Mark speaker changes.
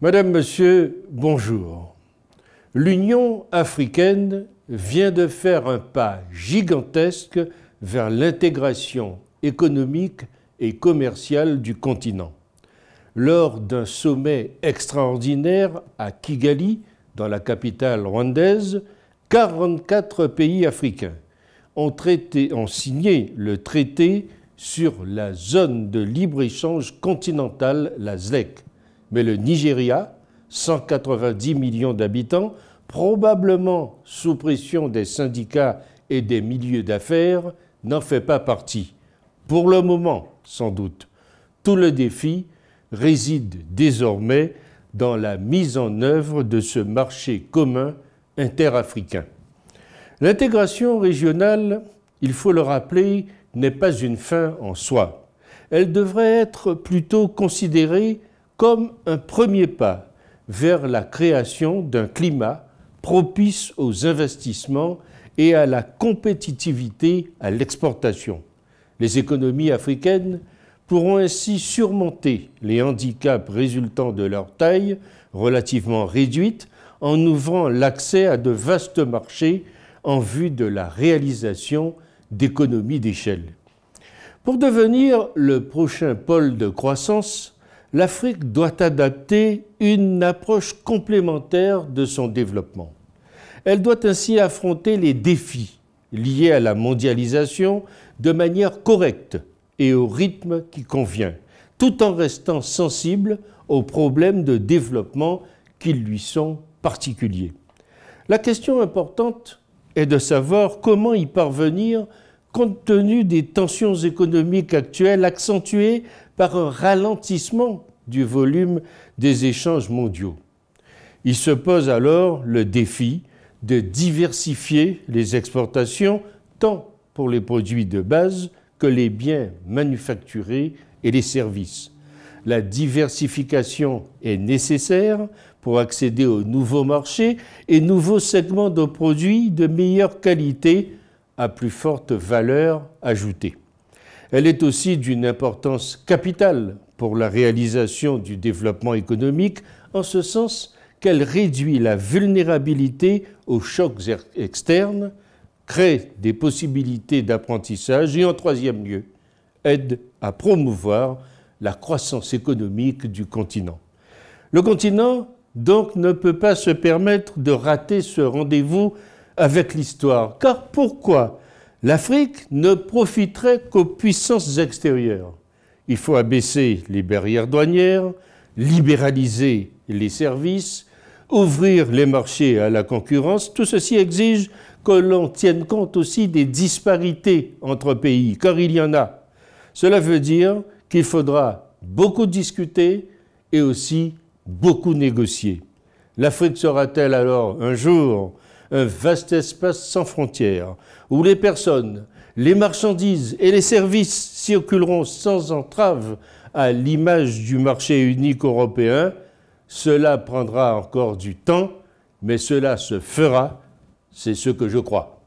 Speaker 1: Madame, Monsieur, bonjour. L'Union africaine vient de faire un pas gigantesque vers l'intégration économique et commerciale du continent. Lors d'un sommet extraordinaire à Kigali, dans la capitale rwandaise, 44 pays africains ont signé le traité sur la zone de libre-échange continentale, la ZLEC. Mais le Nigeria, 190 millions d'habitants, probablement sous pression des syndicats et des milieux d'affaires, n'en fait pas partie. Pour le moment, sans doute. Tout le défi réside désormais dans la mise en œuvre de ce marché commun interafricain. L'intégration régionale, il faut le rappeler, n'est pas une fin en soi. Elle devrait être plutôt considérée comme un premier pas vers la création d'un climat propice aux investissements et à la compétitivité à l'exportation. Les économies africaines pourront ainsi surmonter les handicaps résultant de leur taille relativement réduite en ouvrant l'accès à de vastes marchés en vue de la réalisation d'économies d'échelle. Pour devenir le prochain pôle de croissance, l'Afrique doit adapter une approche complémentaire de son développement. Elle doit ainsi affronter les défis liés à la mondialisation de manière correcte et au rythme qui convient, tout en restant sensible aux problèmes de développement qui lui sont particuliers. La question importante est de savoir comment y parvenir compte tenu des tensions économiques actuelles accentuées par un ralentissement du volume des échanges mondiaux. Il se pose alors le défi de diversifier les exportations tant pour les produits de base que les biens manufacturés et les services. La diversification est nécessaire pour accéder aux nouveaux marchés et nouveaux segments de produits de meilleure qualité à plus forte valeur ajoutée. Elle est aussi d'une importance capitale pour la réalisation du développement économique, en ce sens qu'elle réduit la vulnérabilité aux chocs externes, crée des possibilités d'apprentissage et, en troisième lieu, aide à promouvoir la croissance économique du continent. Le continent, donc, ne peut pas se permettre de rater ce rendez-vous avec l'histoire. Car pourquoi l'Afrique ne profiterait qu'aux puissances extérieures? Il faut abaisser les barrières douanières, libéraliser les services, ouvrir les marchés à la concurrence. Tout ceci exige que l'on tienne compte aussi des disparités entre pays, car il y en a. Cela veut dire qu'il faudra beaucoup discuter et aussi beaucoup négocier. L'Afrique sera-t-elle alors un jour un vaste espace sans frontières, où les personnes, les marchandises et les services circuleront sans entrave à l'image du marché unique européen? Cela prendra encore du temps, mais cela se fera, c'est ce que je crois.